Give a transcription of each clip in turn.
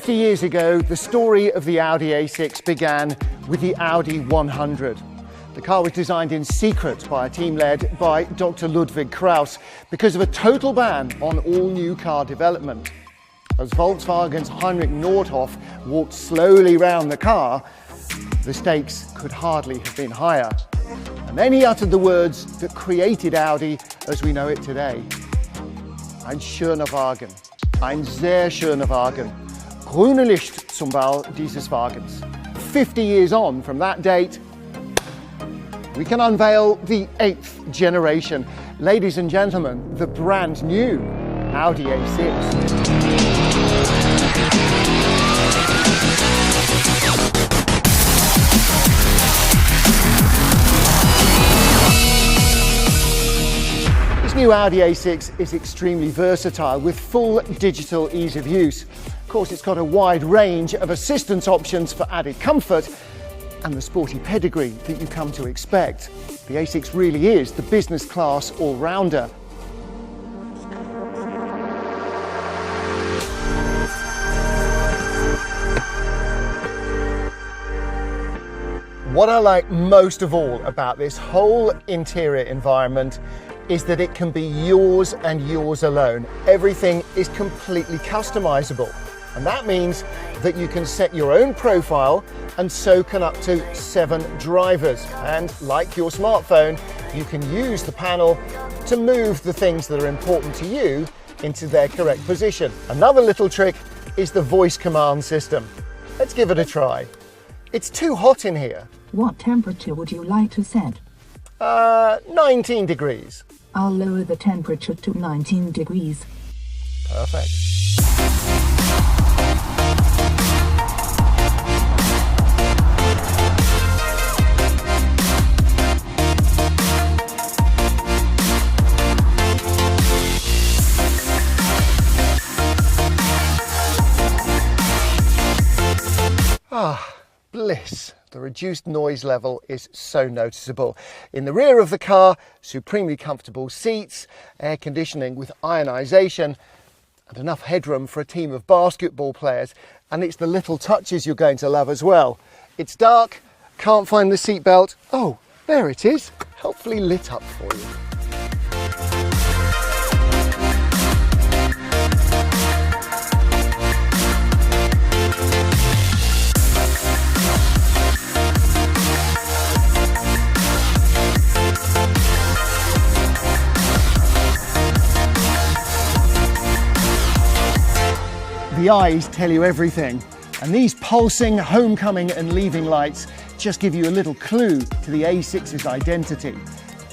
50 years ago, the story of the Audi A6 began with the Audi 100. The car was designed in secret by a team led by Dr. Ludwig Krauss because of a total ban on all new car development. As Volkswagen's Heinrich Nordhoff walked slowly round the car, the stakes could hardly have been higher. And then he uttered the words that created Audi as we know it today. Ein schöner Wagen, ein sehr schöner Wagen, grüne Licht zum Bau dieses Wagens. 50 years on from that date, we can unveil the 8th generation. Ladies and gentlemen, the brand new Audi A6. This new Audi A6 is extremely versatile with full digital ease of use. Of course, it's got a wide range of assistance options for added comfort and the sporty pedigree that you come to expect. The A6 really is the business class all-rounder. What I like most of all about this whole interior environment is that it can be yours and yours alone. Everything is completely customizable. And that means that you can set your own profile, and so can up to 7 drivers. And like your smartphone, you can use the panel to move the things that are important to you into their correct position. Another little trick is the voice command system. Let's give it a try. It's too hot in here. What temperature would you like to set? 19 degrees. I'll lower the temperature to 19 degrees. Perfect. Ah, bliss. The reduced noise level is so noticeable. In the rear of the car, supremely comfortable seats, air conditioning with ionisation, and enough headroom for a team of basketball players. And it's the little touches you're going to love as well. It's dark, can't find the seatbelt. Oh, there it is, helpfully lit up for you. The eyes tell you everything, and these pulsing homecoming and leaving lights just give you a little clue to the A6's identity.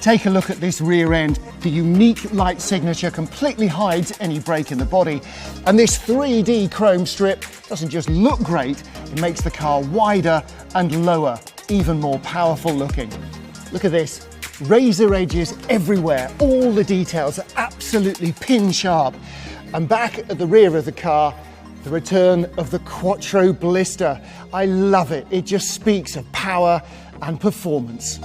Take a look at this rear end. The unique light signature completely hides any break in the body, and this 3D chrome strip doesn't just look great, it makes the car wider and lower, even more powerful looking. Look at this, razor edges everywhere, all the details are absolutely pin sharp. And back at the rear of the car, the return of the Quattro blister. I love it. It just speaks of power and performance.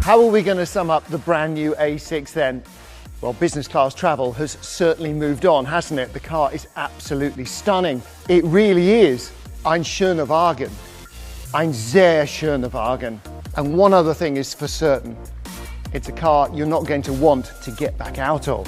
How are we going to sum up the brand new A6 then? Well, business class travel has certainly moved on, hasn't it? The car is absolutely stunning. It really is ein schöner Wagen, ein sehr schöner Wagen. And one other thing is for certain. It's a car you're not going to want to get back out of.